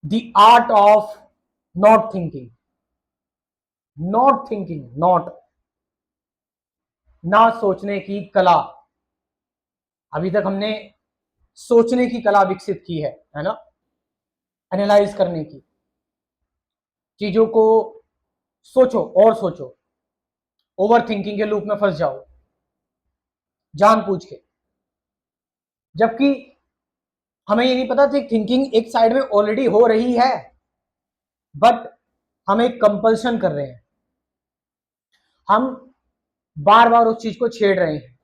The art of not thinking. Not thinking, not, ना सोचने की कला। अभी तक हमने सोचने की कला विकसित की है ना, एनालाइज करने की, चीजों को सोचो और सोचो, ओवर थिंकिंग के लूप में फंस जाओ जान पूछ के, जबकि हमें ये नहीं पता थी थिंकिंग एक साइड में ऑलरेडी हो रही है, बट हम एक कंपल्शन कर रहे हैं, हम बार बार उस चीज को छेड़ रहे हैं,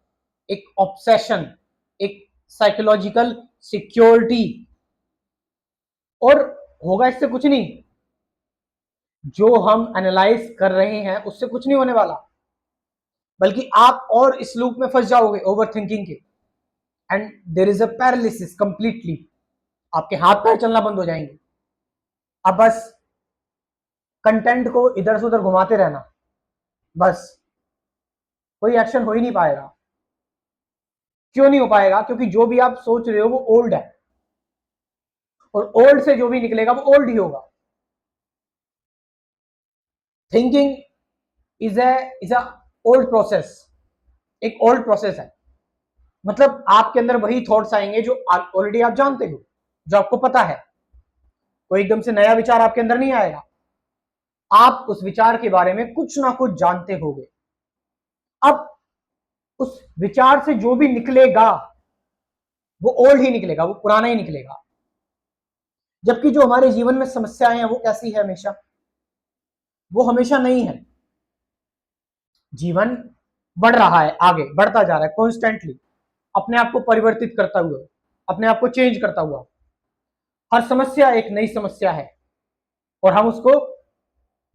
एक ऑब्सेशन, एक साइकोलॉजिकल सिक्योरिटी। और होगा इससे कुछ नहीं, जो हम एनालाइज कर रहे हैं उससे कुछ नहीं होने वाला, बल्कि आप और इस लूप में फंस जाओगे ओवर थिंकिंग के, and there is a paralysis completely. आपके हाथ पैर चलना बंद हो जाएंगे। अब बस कंटेंट को इधर से उधर घुमाते रहना, बस कोई एक्शन हो ही नहीं पाएगा। क्यों नहीं हो पाएगा? क्योंकि जो भी आप सोच रहे हो वो ओल्ड है, और ओल्ड से जो भी निकलेगा वो ओल्ड ही होगा। Thinking is a old process, एक ओल्ड प्रोसेस है। मतलब आपके अंदर वही थॉट्स आएंगे जो ऑलरेडी आप जानते हो, जो आपको पता है। कोई एकदम से नया विचार आपके अंदर नहीं आएगा, आप उस विचार के बारे में कुछ ना कुछ जानते होगे। अब उस विचार से जो भी निकलेगा वो ओल्ड ही निकलेगा, वो पुराना ही निकलेगा। जबकि जो हमारे जीवन में समस्याएं हैं वो कैसी है? हमेशा, वो हमेशा नहीं है। जीवन बढ़ रहा है, आगे बढ़ता जा रहा है कॉन्स्टेंटली, अपने आप को परिवर्तित करता हुआ, अपने आप को चेंज करता हुआ। हर समस्या एक नई समस्या है, और हम उसको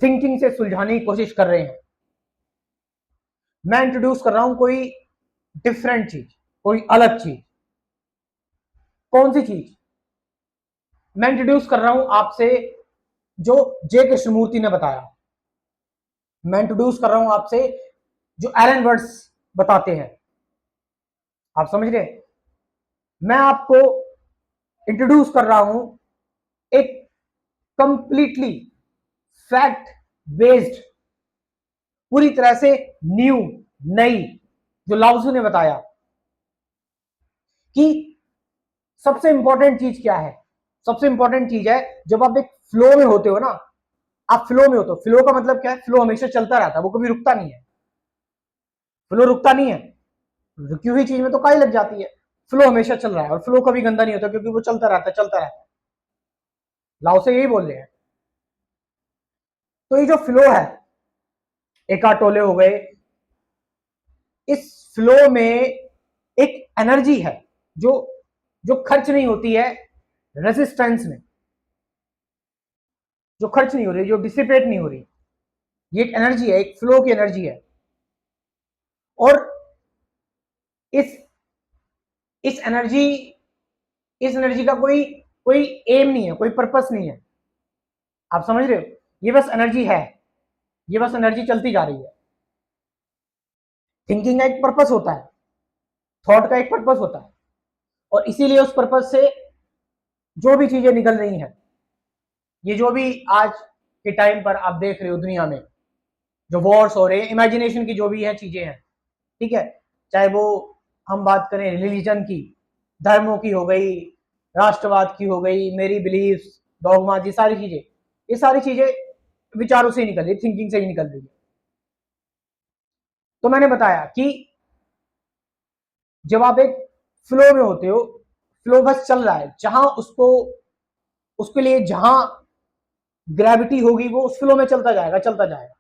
थिंकिंग से सुलझाने की कोशिश कर रहे हैं। मैं इंट्रोड्यूस कर रहा हूं कोई डिफरेंट चीज, कोई अलग चीज। कौन सी चीज? मैं इंट्रोड्यूस कर रहा हूं आपसे जो जे कृष्णमूर्ति ने बताया। मैं इंट्रोड्यूस कर रहा हूं आपसे जो एलन वर्ड्स बताते हैं। आप समझ रहे? मैं आपको इंट्रोड्यूस कर रहा हूं एक कंप्लीटली फैक्ट बेस्ड, पूरी तरह से न्यू, नई, जो लाउजू ने बताया कि सबसे इंपॉर्टेंट चीज क्या है। सबसे इंपॉर्टेंट चीज है, जब आप एक फ्लो में होते हो ना, आप फ्लो में होते हो। फ्लो का मतलब क्या है? फ्लो हमेशा चलता रहता है, वो कभी रुकता नहीं है। फ्लो रुकता नहीं है, रुकी हुई चीज में तो काई लग जाती है। फ्लो हमेशा चल रहा है, और फ्लो कभी गंदा नहीं होता, क्योंकि वो चलता रहता है, चलता रहता है। लाओ से यही बोल रहे हैं। तो ये जो फ्लो है, एका टोले हो गए, इस फ्लो में एक एनर्जी है जो जो खर्च नहीं होती है रेजिस्टेंस में, जो खर्च नहीं हो रही, जो डिसिपेट नहीं हो रही। ये एक एनर्जी है, एक फ्लो की एनर्जी है। और इस इस एनर्जी इस एनर्जी का कोई कोई एम नहीं है, कोई पर्पस नहीं है। आप समझ रहे हो? ये बस एनर्जी है, ये बस एनर्जी चलती जा रही है। थिंकिंग का एक पर्पस होता है, थॉट का एक पर्पस होता है, और इसीलिए उस पर्पस से जो भी चीजें निकल रही हैं, ये जो भी आज के टाइम पर आप देख रहे हो दुनिया में जो वॉर्स हो रहे हैं, इमेजिनेशन की जो भी है चीजें हैं, ठीक है, चाहे वो हम बात करें रिलीजन की, धर्मों की हो गई, राष्ट्रवाद की हो गई, मेरी बिलीफ्स, डॉगमा, ये सारी चीजें विचारों से ही निकल रही, थिंकिंग से ही निकल रही है। तो मैंने बताया कि जब आप एक फ्लो में होते हो, फ्लो बस चल रहा है, जहां उसको उसके लिए जहां ग्रेविटी होगी वो उस फ्लो में चलता जाएगा, चलता जाएगा।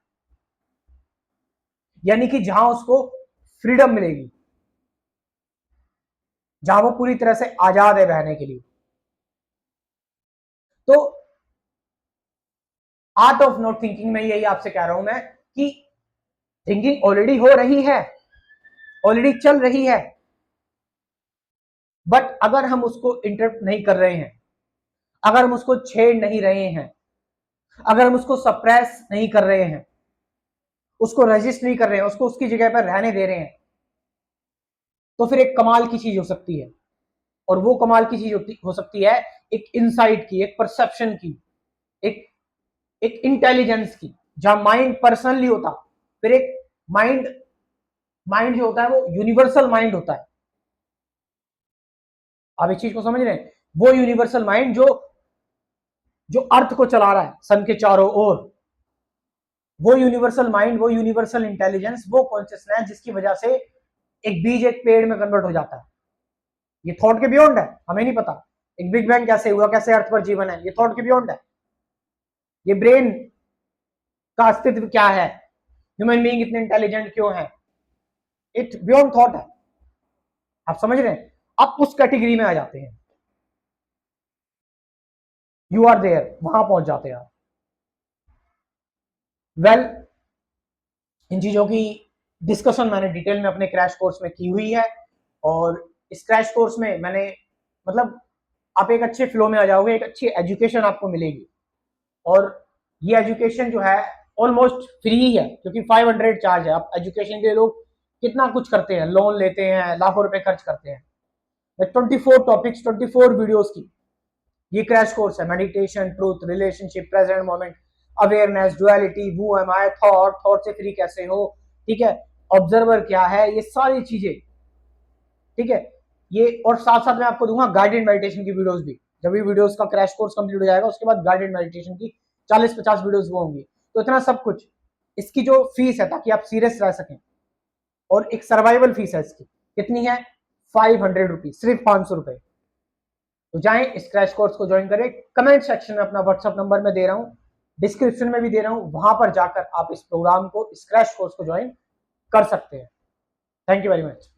यानी कि जहां उसको फ्रीडम मिलेगी, जहां वो पूरी तरह से आजाद है बहने के लिए। तो आर्ट ऑफ नॉट थिंकिंग में यही आपसे कह रहा हूं मैं कि थिंकिंग ऑलरेडी हो रही है, ऑलरेडी चल रही है, बट अगर हम उसको इंटरप्ट नहीं कर रहे हैं, अगर हम उसको छेड़ नहीं रहे हैं, अगर हम उसको सप्रेस नहीं कर रहे हैं, उसको रजिस्ट नहीं कर रहे हैं, उसको उसकी जगह पर रहने दे रहे हैं, तो फिर एक कमाल की चीज हो सकती है। और वो कमाल की चीज हो सकती है एक इनसाइट की, एक परसेप्शन की, एक एक इंटेलिजेंस की, जहां माइंड पर्सनली होता, फिर एक माइंड माइंड जो होता है वो यूनिवर्सल माइंड होता है। आप इस चीज को समझ रहे हैं? वो यूनिवर्सल माइंड जो जो अर्थ को चला रहा है सन के चारों ओर, वो यूनिवर्सल माइंड, वो यूनिवर्सल इंटेलिजेंस, वो कॉन्शियसनेस जिसकी वजह से एक बीज एक पेड़ में कन्वर्ट हो जाता है। ये थॉट के बियॉन्ड है, हमें नहीं पता एक बिग बैंग कैसे हुआ, कैसे अर्थ पर जीवन है, ये थॉट के बियॉन्ड है। ये ब्रेन का अस्तित्व क्या है, ह्यूमन बीइंग इतने इंटेलिजेंट क्यों है, इट बियॉन्ड थॉट है। आप समझ रहे हैं? आप उस कैटेगरी में आ जाते हैं, यू आर देयर, वहां पहुंच जाते हैं आप। वेल इन चीजों की डिस्कशन मैंने डिटेल में अपने क्रैश कोर्स में की हुई है, और इस क्रैश कोर्स में मैंने मतलब आप एक अच्छे फ्लो में आ जाओगे, एक अच्छी एजुकेशन आपको मिलेगी। और ये एजुकेशन जो है ऑलमोस्ट फ्री है, क्योंकि 500 चार्ज है। आप एजुकेशन के लिए लोग कितना कुछ करते हैं, लोन लेते हैं, लाखों रुपए खर्च करते हैं। 24 टॉपिक्स, 24 वीडियोस की ये क्रैश कोर्स है। Meditation, truth, relationship, present moment, awareness, duality, who am I, thought से फ्री कैसे हो, ठीक है, ऑब्जर्वर क्या है, ये सारी चीजें, ठीक है। ये और साथ साथ मैं आपको दूंगा गाइडेड मेडिटेशन की वीडियोस भी। जब ये वीडियोस का क्रैश कोर्स कंप्लीट हो जाएगा उसके बाद गाइडेड मेडिटेशन की 40-50 वीडियोस वो होंगी। तो इतना सब कुछ, इसकी जो फीस है ताकि आप सीरियस रह सकें, और एक सर्वाइवल फीस है इसकी, कितनी है? 500 रुपीज, सिर्फ 500 रुपए। तो जाएं इस क्रैश कोर्स को ज्वाइन करें। कमेंट सेक्शन में अपना व्हाट्सएप नंबर में दे रहा हूं, डिस्क्रिप्शन में भी दे रहा हूं, वहां पर जाकर आप इस प्रोग्राम को, इस क्रैश कोर्स को ज्वाइन कर सकते हैं। Thank you very much.